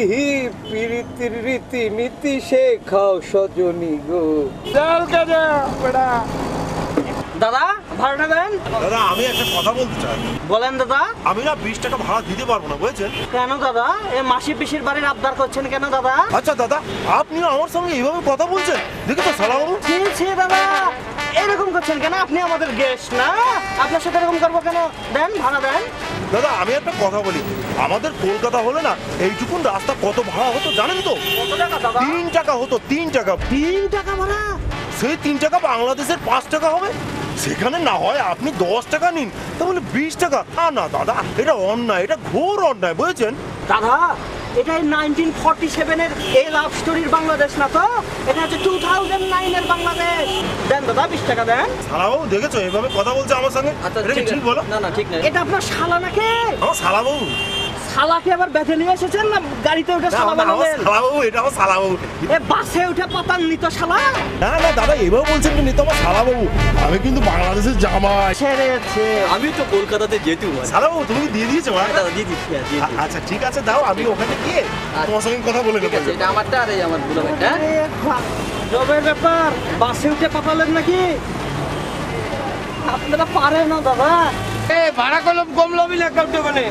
D: পিরিতির রীতি নীতি শেখাও সজনী গো। চল কাজা বড়া
B: দাদা ভাড়াটা দেন।
E: দাদা আমি একটা কথা বলতে চাই।
B: বলেন দাদা।
E: আমি না 20 টাকা ভাড়া দিতে পারবো না, বুঝছেন?
B: কেন দাদা? এই মাসি পিসির বাড়ির আবদার করছেন কেন দাদা?
E: আচ্ছা দাদা, আপনিও আমার সঙ্গে এইভাবে কথা বলছেন, দেখি তো সালাবাবু।
B: ছি দাদা, এরকম করছেন কেন? আপনি আমাদের গেস্ট না, আপনার সাথে এরকম করবো কেন? দেন, ভাড়া দেন।
E: দাদা আমি একটা কথা বলি, আমাদের কলকাতা হলে না এইটুকুন রাস্তা কত ভাড়া হতো জানেন তো?
B: কত টাকা দাদা?
E: 3 টাকা হতো, 3 টাকা।
B: 3 টাকা ভাড়া?
E: সেই 3 টাকা বাংলাদেশের 5 টাকা হবে। সেখানে না হয় আপনি 10 টাকা নিন, তাহলে 20 টাকা। না দাদা, এটা অন্যায়, এটা ঘোর অন্যায়, বুঝেছেন?
B: দাদা এটাই 1947 এর এই লাভ স্টোরির বাংলাদেশ না তো, এটা হচ্ছে 2009 এর বাংলাদেশ। দেন দাদা 20 টাকা দেন।
E: সালাবাবু দেখেছো এভাবে কথা বলছে আমার সঙ্গে? এটা কি ঠিক বলো?
H: না না ঠিক না।
B: এটা আপনার শালা নাকি?
E: আমার সালাবাবু।
B: শালাকে আবার বেঁধে নিয়ে এসেছেন না গাড়িতে উঠে শালা বানাবেন?
E: সালাবাবু, এটা আমার সালাবাবু।
B: এ বাসে উঠে পাতাননি তো শালা?
E: না না দাদা, এভাবে বলছেন কি? তো আমার সালাবাবু, আমি কিন্তু বাংলাদেশের জামাই।
B: ছেড়েছে।
H: আমি তো কলকাতাতে যেতে পারি।
E: সালাবাবু তুমি কি দিয়ে দিয়েছো?
H: দাদা দিয়ে দিচ্ছি।
E: আচ্ছা ঠিক আছে, দাও, আমি ওখানে গিয়ে তোমার সঙ্গে কথা বলে নেবো।
H: এটা আমারটা আর এই আমার দুলা ভাইটা।
B: জবের ব্যাপার, বাসে উঠে পাঠালেন নাকি? আপনারা পারে না দাদা।
A: এ ভাড়া কমলো বিলে কাউটে মানে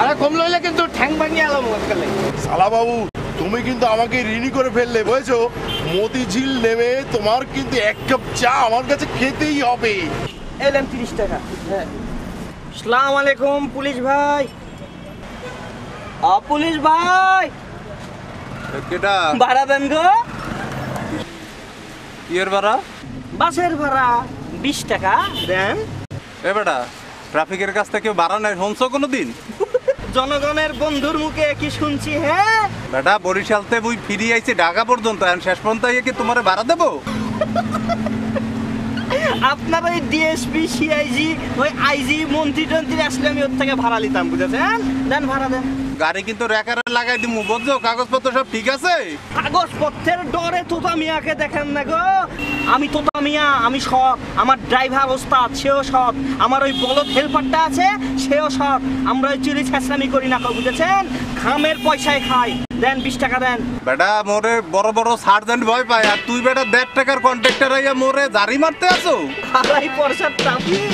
A: আরে কমলো হইলে কিন্তু ঠ্যাং ভাঙিয়ে আলাম কালে।
E: সালাবাবু তুমি কিন্তু আমাকে ঋণী করে ফেললে, বুঝেছো? মতিঝিল নেমে তোমার কিন্তু 1 কাপ চা আমার কাছে খেতেই হবে।
B: এলেন 30 টাকা। হ্যাঁ। আসসালামু আলাইকুম পুলিশ ভাই। পুলিশ ভাই
G: কেটা
B: ভাড়া দেন গো।
G: কিয়ের ভাড়া?
B: বাসের ভাড়া 20 টাকা দেন।
G: এ বেটা, ট্রাফিকের কাছ থেকে ভাড়া নাই শুনছো কোনোদিন?
B: জনগণের বন্ধুর মুখে কি শুনছি? হ্যাঁ
G: বেটা, বরিশালতে বই ফিরি আইছি ঢাকা পর্যন্ত, এখন শেষ পর্যন্ত কি তোমার ভাড়া দেবো?
B: আপনার ওই ডিএসপি সিআইজি ওই আইজি মন্ত্রী টন্ত্রী আসলে আমি ওর থেকে ভাড়া নিতাম, বুঝেছেন? দেন ভাড়া দেন।
G: গাড়ি কিন্তু রেকারে লাগাই দিমু, বুঝছো? কাগজপত্র সব ঠিক আছে?
B: কাগজপত্রের ডরে তোতা মিয়াকে দেখেন না গো। আমি তোতা মিয়া, আমি সৎ। আমার ড্রাইভার ওস্তাদ, সেও সৎ। আমার ওই বলদ হেল্পারটা আছে, সেও সৎ। আমরা ওই চুরি ছেঁচড়ামি করি না, বুঝেছেন? খামের পয়সায় খাই। দেন 20 টাকা দেন।
G: বেটা মোরে বড় বড় সার্জেন্ট ভয় পায়, আর তুই বেটা 1.5 টাকার কন্ট্রাক্টর আইয়া মোরে জারি মারতে আসো?
B: আড়াই পয়সার ট্রাফিক,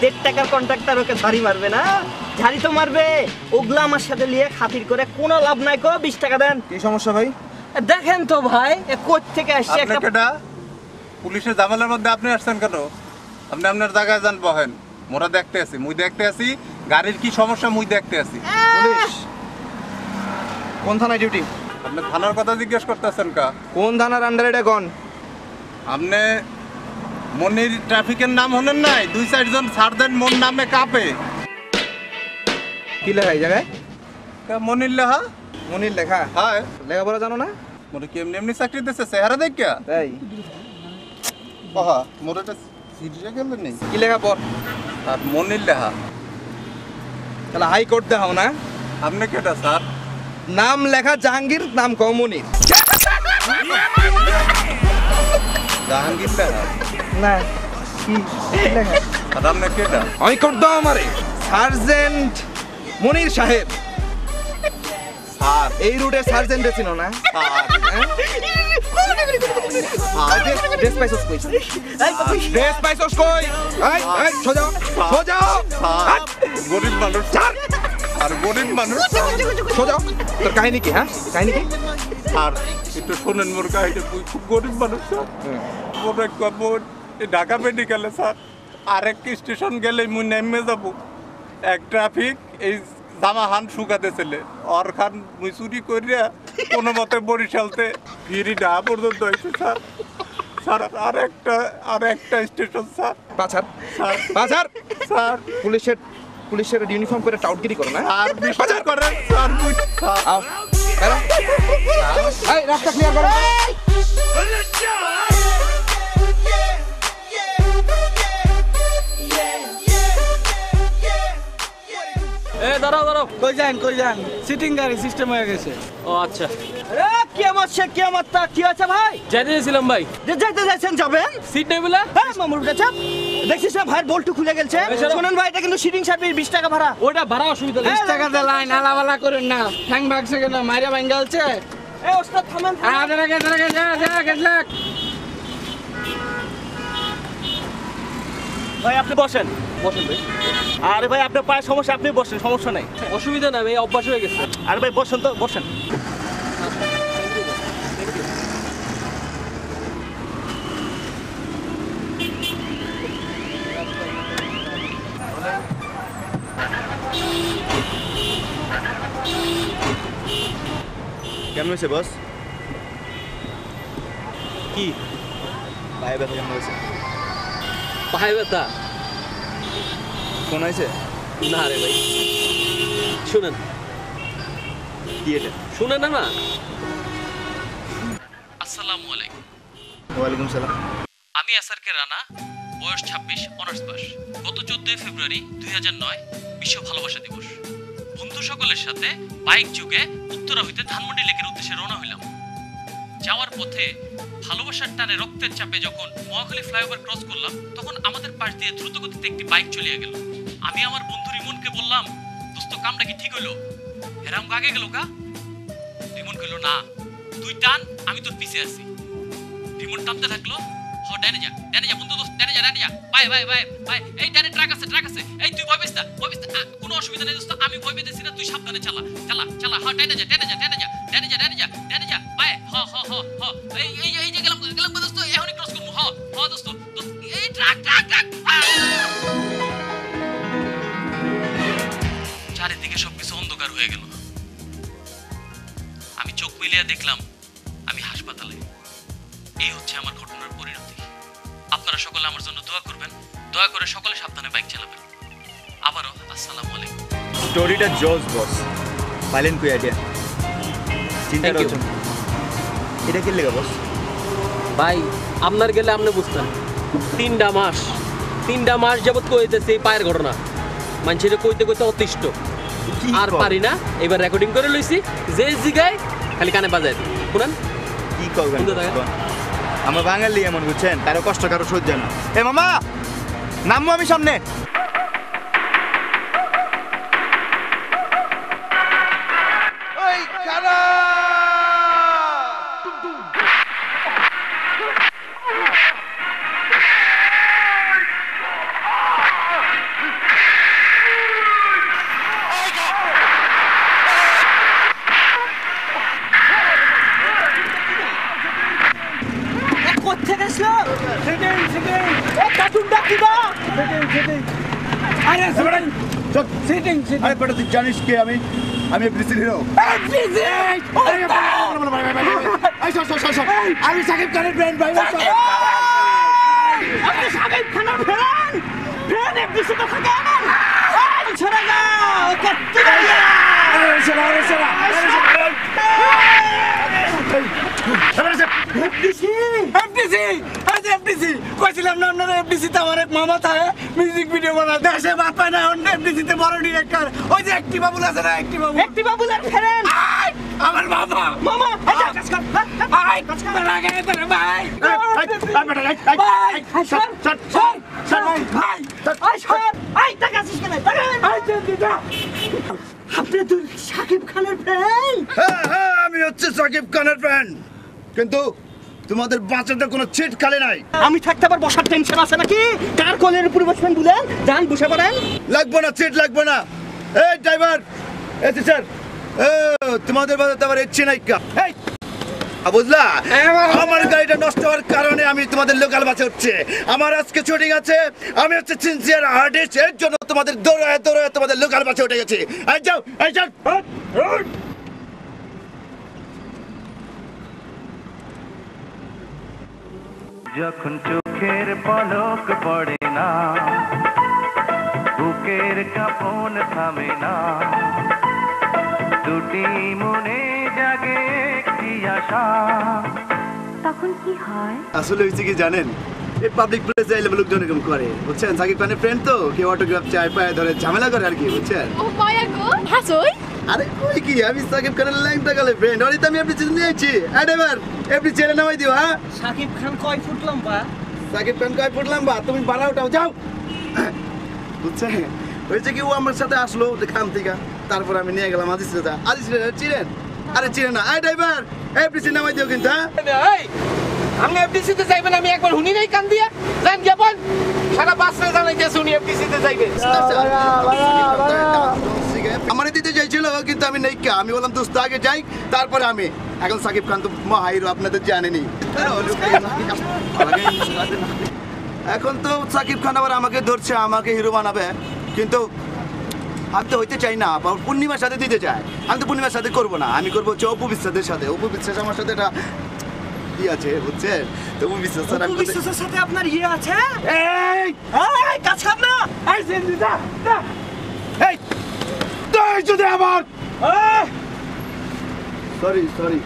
B: 1.5 টাকার কন্ট্রাক্টর ওকে ঝাড়ি মারবে না? ঝাড়ি তো মারবে। ওগুলা আমার সাথে নিয়ে খাতির করে কোনো লাভ নাই গো। 20 টাকা দেন।
D: কি সমস্যা ভাই?
B: দেখেন তো ভাই, কোথ থেকে আসছে
G: আপনি
B: একটা।
G: কেটা? পুলিশের ঝামেলার মধ্যে আপনি আসছেন কেন? আপনি আপনার জায়গায় যান, বহেন। মোরা দেখতে আছি, মুই দেখতে আছি গাড়ির কি সমস্যা, মুই দেখতে আছি।
D: পুলিশ কোন থানায় ডিউটি?
G: আপনি থানার কথা জিজ্ঞেস করতেছেন কা?
D: কোন থানার আন্ডারে এটা কোন?
G: আপনি মনির ট্রাফিকের নাম হলেন নাই? 2-4 জন সার্জেন্ট মন নামে কাঁপে।
D: কি লেখা এই জায়গায়?
G: মনির লেহা?
D: মনির লেখা?
G: হ্যাঁ।
D: লেখাপড়া জানো না?
G: মোরে কি এমনি এমনি চাকরি দিচ্ছে চেহারা দেখা?
D: তাই
G: ওহা, মোরে এটা সিরিজে গেল নেই।
D: কি লেখা পড়?
G: আর মনির লেহা।
D: তাহলে হাইকোর্ট দেখাও না?
G: আপনি কেটা স্যার?
D: নাম লেখা জাহাঙ্গীর, নাম কও মনির।
G: জাহাঙ্গীর লেহা?
D: না কি লেখা?
G: আর আপনি কেটা?
D: হাইকোর্ট দাও আমারে। সার্জেন্ট মনির সাহেব।
G: স্যার।
D: এই রুটের সার্জেন্ট চিনো না?
G: স্যার।
D: ড্রেস পাইছস কই? ড্রেস পাইছস কই? এই এই সোজা সোজা।
G: গরিব মানুষ স্যার। আর গরিব মানুষ
D: সোজা। তোর কাহিনী কি? হ্যাঁ কাহিনী কি?
G: আর একটু শোনেন মোর কাহিনী। খুব গরিব মানুষ স্যার। মোর এক খবর ঢাকা মেডিকেলে স্যার। আরেক স্টেশন গেলে মুই নেমে যাব। এক ট্রাফিক এই জামা হান শুকাতে ছেলে আর খান মুই চুরি করিয়া কোনো মতে বরিশালতে ফিরি ঢাকা পর্যন্ত হয়েছে স্যার। স্যার আর একটা স্টেশন স্যার।
D: পাছার
G: স্যার
D: পাছার
G: স্যার
D: পুলিশের ইউনিফর্ম পরে টাউটগিরি করো না?
G: আর বিশ্বাস করেন স্যার মুই স্যার।
D: আও বেরো। এই রাস্তা ক্লিয়ার করো।
H: দাঁড়াও দাঁড়াও।
B: কই যান সিটিং গাড়ি সিস্টেম হয়ে গেছে।
H: ও আচ্ছা।
B: কি আছে ভাই?
H: যাইতে গেছিলাম ভাই।
B: যাইতে যাচ্ছেন, যাবেন?
H: সিট নেই বলে?
B: হ্যাঁ মামুর কাছে দেখছিস না ভাইয়ের বল্টু খুলে গেছে। শুনুন ভাই, এটা কিন্তু সিটিং সার্ভিস 20 টাকা ভাড়া।
H: ওটা ভাড়া অসুবিধা নেই।
B: 20 টাকা দিয়ে লাইন আলাবালা করেন না। ঠ্যাং ভাগছে কেন? মাইরা ভাঙ্গালছে। এই ওস্তাদ থামেন। ভাই আপনি বসেন
H: বসেন ভাই।
B: আরে ভাই আপনার পায়ে সমস্যা, আপনি বসেন, সমস্যা নাই।
H: অসুবিধা নাই ভাই, অভ্যাস হয়ে গেছে।
B: আরে ভাই বসেন তো, বসেন।
D: কেমন হয়েছে বস?
B: কি
D: পায়ে ব্যথা কেমন হয়েছে?
H: পায়ে ব্যথা?
D: ফোন হয়েছে?
H: না রে ভাই, শুনেন।
D: কি এটা?
H: শুনেন না না। আসসালামু আলাইকুম।
D: ওয়ালাইকুম সালাম।
H: আমি এসআরকে রানা, বয়স 26, অনার্স পাস। গত 14 ফেব্রুয়ারি 2009 বিশ্ব ভালোবাসা দিবস। বন্ধু সকলের সাথে বাইক যুগে উত্তরা হইতে ধানমন্ডি লেকের উদ্দেশ্যে রওনা হইলাম। যাওয়ার পথে ভালোবাসার টানে রক্তের চাপে যখন মহাখালী ফ্লাইওভার ক্রস করলাম, তখন আমাদের পাশ দিয়ে দ্রুতগতিতে একটি বাইক চলিয়ে গেল। আমি আমার বন্ধু রিমনকে বললাম, দোস্ত কামটা কি ঠিক হইলো? এরাম আগে গেল কা? রিমন কইল, না তুই টান, আমি তোর পিছে আছি। রিমন টানতে থাকলো। হ ডানে যা বন্ধু, দোস্ত ডানে যা। ভাই এই ডানে ট্রাক আছে। এই তুই ভয় পাইস না, কোনো অসুবিধা নেই দোস্ত, আমি ভয় পেতেছি না, তুই সাবধানে চালা। হ ডানে যা ভাই। হ এই যে গেলাম দোস্ত, এখনই ক্রস করব। হ দোস্ত এই ট্রাক। চারিদিকে সবকিছু অন্ধকার হয়ে গেল। আমি চোখ মিলিয়ে দেখলাম আমি হাসপাতালে। এই হচ্ছে আমার ঘটনার পরিণতি। আপনারা সকলে আমার জন্য দোয়া করবেন। দয়া করে সকলে সাবধানে বাইক চালাবেন। আবারও আসসালামু আলাইকুম।
D: স্টোরিটা জোস বস, পাইলেন কই আইডিয়া? চিন্তা করছেন এটা কি লেগা বস?
H: ভাই আপনার গেলে আপনি বুঝতেন। 3টা মাস যাবত কইতেছে এই পায়ের ঘটনা। মানুষের কইতে অতিষ্ঠ আর পারি না। এবার রেকর্ডিং করে লইছি, যে জিগায় খালি কানে বাজায়। শুনেন
D: কি করবেন? আমরা বাঙালি এমন বুঝছেন, কারো কষ্ট কারো সহ্য না। এ মামা নামবো আমি সামনে।
B: কোথেকে আসলো? কার্টুন ডাকিবা। আরে সিটিং।
D: আরে বেটা তুই জানিস কে আমি? আমি এফডিসি হিরো।
B: আমি সাকিব খানের ফ্রেন্ড ভাই। আপনি সাকিব খানের ফ্রেন্ড? এফডিসি তো থাকে না। ছেড়ে না, এফডিসি কইছিলাম না আপনারা? এফডিসি তে আমার এক মামা থাকে, মিউজিক ভিডিও বানায়, দেশে বাদ পায় না। এফডিসি তে বড় ডিরেক্টর, ওই যে একটি বাবুল আছে না, একটি বাবুলের ফ্রেন্ড আমার মামা। আপনি তুই সাকিব খানের ফ্রেন্ড?
D: হ্যাঁ আমি হচ্ছে সাকিব খানের ফ্রেন্ড, কিন্তু তোমাদের বাচ্চাটা কোনো চিট খালি নাই।
B: আমি থাকতে আবার বসার টেনশন আছে নাকি? কার কোলের উপরে বসবেন বলেন? যান বসে পড়েন।
D: লাগবো না, চিট লাগবো না। এই ড্রাইভার, এই স্যার, তোমাদের বাজাতে আবার ইচ্ছে নাই কা? এই বুঝলা, আমার গাড়িটা নষ্ট হওয়ার কারণে আমি তোমাদের লোকাল বাসে উঠছে। আমার আজকে শুটিং আছে, আমি হচ্ছে সিনসিয়ার আর্টিস্ট, এর জন্য তোমাদের দৌড়ায় তোমাদের লোকাল বাসে উঠে গেছি। এই যাও।
K: যখন চোখের পলক পড়ে না, বুকের কাঁপন থামে না, দুটি মনে জাগে একটি আশা,
J: তখন কি হয়?
D: আসলে হয়েছে কি জানেন, এই পাবলিক প্লেসে এলে লোকজন এরকম করে, বুঝছেন? সাকিব খানের ফ্রেন্ড তো, কেউ অটোগ্রাফ চায়, পায়ে ধরে ঝামেলা করে আর কি, বুঝছেন?
F: ও মায়া গো, হাসোই।
D: আরে কই কি, আমি সাকিব খানের ল্যাংটা গালে ফ্রেন্ড, ওরই তো আমি আপনি চিনে নিয়েছি। ড্রাইভার, আপনি ছেড়ে নামাই দিও। হ্যাঁ,
B: সাকিব খান কয় ফুট লম্বা?
D: সাকিব খান কয় ফুট লম্বা? তুমি বাড়া উঠাও, যাও। বুঝছেন হয়েছে কি, ও আমার সাথে আসলো খাম থেকে, তারপর আমি নিয়ে গেলাম আজিজ চিনেন? আরে চিনে না। ড্রাইভার, আপনি চিনে নামাই দিও কিন্তু। হ্যাঁ
A: আপনি এফডিসি তে যাইবেন আমি একবার হুনি নাই কান দিয়া জান গেপন সারা বাসরে জানাইতেছে উনি এফডিসি তে যাইবে
L: আমার দিতে চাইছিল কিন্তু আমি নাই আমি বললাম দোস্ত আগে যাই তারপরে আমি এখন সাকিব খান তো মহাহিরো আপনাদের জানেনি এখন তো সাকিব খান আবার আমাকে ধরছে আমাকে হিরো বানাবে কিন্তু আমি তো হইতে চাই না পূর্ণিমার সাথে দিতে চাই আমি তো পূর্ণিমার সাথে করবো না আমি করবো হচ্ছে অপু বিশ্বাসের সাথে অপু বিশ্বাস আমার সাথে এটা কি আছে বুঝছেন তো অপু বিশ্বাস স্যার আমি
B: বিশ্বাসের সাথে আপনার ইয়ে আছে এই কাজ কর না এই জিন্দি দা এই তুই যদি আমার
L: সরি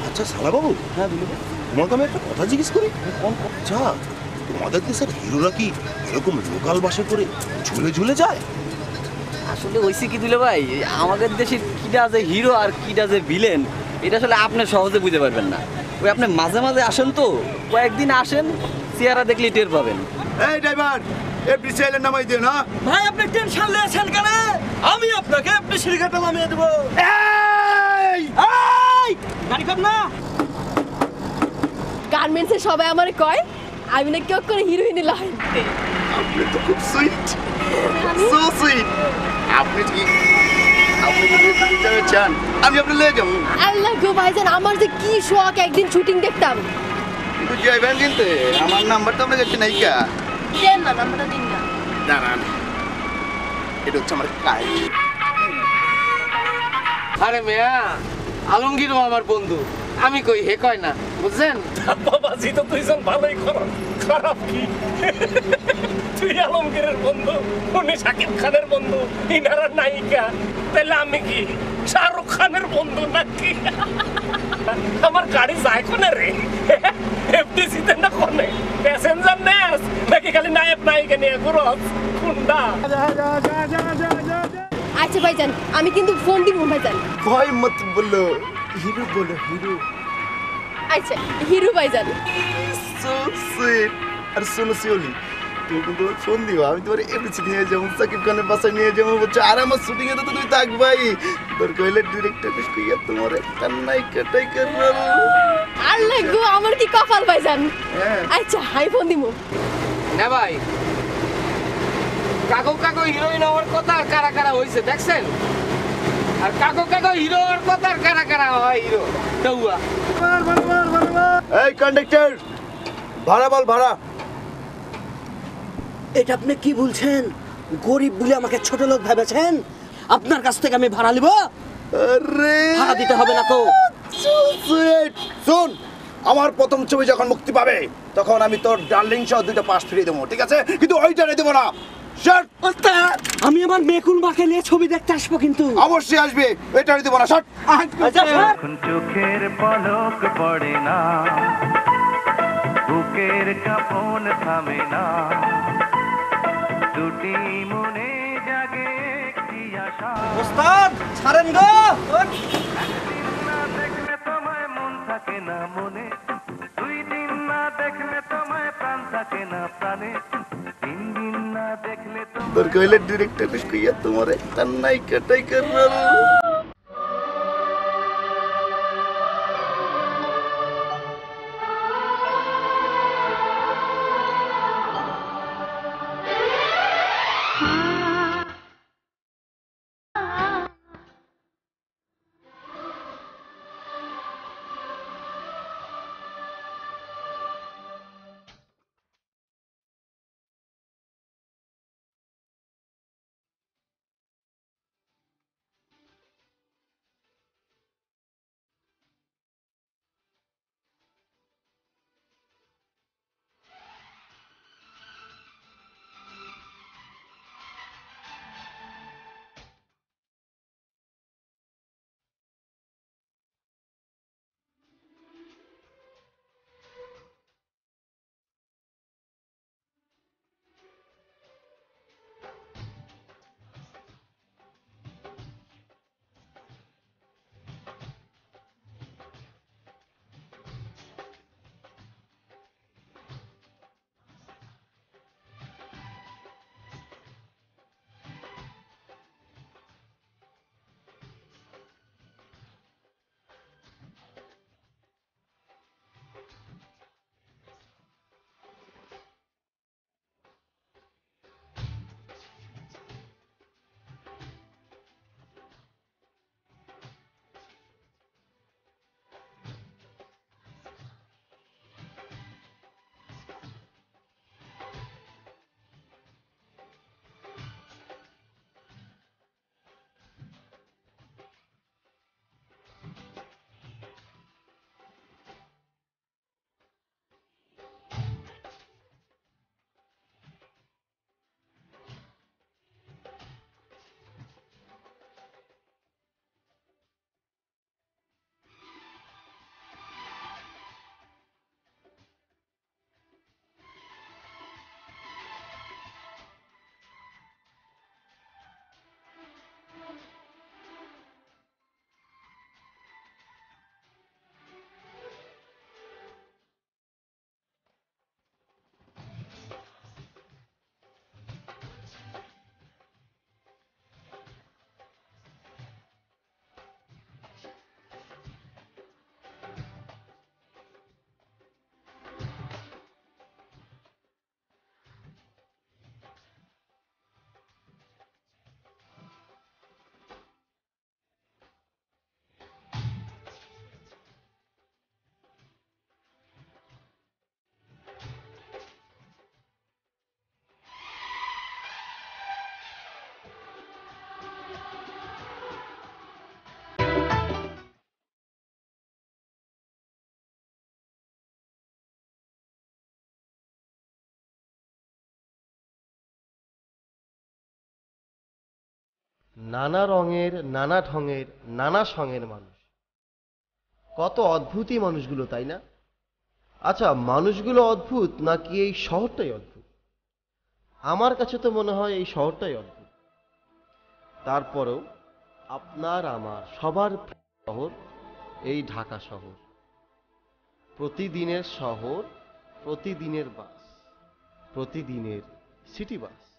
E: আচ্ছা সালা বাবু, হ্যাঁ তোমাকে আমি একটা কথা জিজ্ঞেস করি। আচ্ছা তোমাদের দেশের হিরোরা কি এরকম লোকাল বাসে করে ঝুলে ঝুলে যায়?
H: আসলে হইছে কি দিলে ভাই, আমাদের দেশের কিটা যে হিরো আর কিটা যে ভিলেন এটা আসলে আপনি সহজে বুঝতে পারবেন না। ওই আপনি মাঝে মাঝে আসেন তো, কয়েকদিন আসেন, চেহারা দেখলে টের পাবেন।
L: এই ড্রাইভার এফডিসি এর নামাই দিও না
B: ভাই। আপনি টেনশন নিয়েছেন কেন? আমি আপনাকে এফডিসি ঘাটে নামিয়ে দেবো। এই গাড়ি কর না।
F: গার্মেন্টসে সবাই আমারে কয় আমি না কেউ করে হিরোইনি লাই।
L: আপনি তো খুব সুইট, সো সুইট। আপনি যদি যাবে চান আমি আপনি নিয়ে যাবো।
F: আল্লাহ গো ভাইজান, আমার যে কি শখ একদিন শুটিং দেখতাম।
L: কিন্তু যাইবেন কিন্তু আমার নাম্বার তো আপনার কাছে নাই কা।
F: দেন না, নাম্বারটা দিন না।
L: দাঁড়ান, এটা হচ্ছে আমার কাজ।
A: আরে মেয়া, আলমগীরও আমার বন্ধু, আমি কই হে কয় না, বুঝছেন?
C: বাবাজি তো দুইজন ভালোই খারাপ কি? তুই আলমগীরের বন্ধু, উনি শাকিব খানের বন্ধু, ইনারা নায়িকা, তাহলে আমি কি শাহরুখ খানের বন্ধু নাকি? আমার গাড়ি যায় কোনে রে? এফডিসিতে না কোনে? প্যাসেঞ্জার নেস নাকি খালি নায়ক নায়িকা নিয়ে ঘুরস? কোনটা?
F: আচ্ছা ভাইজান, আমি কিন্তু ফোন দিব ভাইজান।
L: ভয় মত বলো, হিরো বলো, হিরো।
F: আচ্ছা হিরো ভাইজান।
L: So sweet. আর শোনো শিওলি, তুমি কিন্তু ফোন দিও, আমি তোমার এফডিসি নিয়ে যাবো, সাকিব খানের বাসায় নিয়ে যাবো, বলছো আর আমার শুটিং এ তো তুমি থাকবাই। তোর কইলে ডিরেক্টর কইয়া তোমার কান্নাই কাটাই করবো।
F: আল্লাহ গো, আমার কি কপাল ভাইজান। আচ্ছা হাই ফোন দিব
A: না ভাই, কাকো কাকো হিরোইন হওয়ার কথা আর কারা কারা হইছে দেখছেন? আর কাকো কাকো হিরো হওয়ার কথা আর কারা কারা হয় হিরো দৌয়া।
L: এই কন্ডাক্টর, ভাড়া বল, ভাড়া।
B: এটা আপনি কি বলছেন? গরিব বলে আমাকে ছোট লোক ভেবেছেন? আপনার কাছ থেকে আমি ভাড়া নিব?
L: আরে
B: ভাড়া দিতে হবে না তো।
L: সুইট। শোন, আমার প্রথম ছবি যখন মুক্তি পাবে তখন আমি তোর ডার্লিং সহ 2টা পাস ফ্রি দেবো, ঠিক আছে? কিন্তু ওইটারে দেবো না। শট।
B: আমি আমার মেকুল মাকে নিয়ে ছবি দেখতে আসবো কিন্তু।
L: অবশ্যই আসবে, এটারে দেবো না। শট।
K: এখন চোখের পলক পড়ে না, বুকের কাঁপন থামে না, দুটি মনে জাগে একটি আশা।
B: ওস্তাদ ছাড়েন গো।
K: একদিন না দেখলে তোমায় মন থাকে না মনে, 2 দিন না দেখলে তোমায় প্রাণ থাকে না প্রাণে, 3 দিন না দেখলে
L: তোর কইলে ডিরেক্টর কইয়া তোমার কান্নাই কাটাই করবো।
M: নানা রঙের, নানা ঢঙের, নানা সঙের মানুষ। কত অদ্ভুতই মানুষগুলো, তাই না? আচ্ছা, মানুষগুলো অদ্ভুত নাকি এই শহরটাই অদ্ভুত? আমার কাছে তো মনে হয় এই শহরটাই অদ্ভুত। তারপরেও আপনার আমার সবার শহর এই ঢাকা শহর। প্রতিদিনের শহর, প্রতিদিনের বাস, প্রতিদিনের সিটি বাস।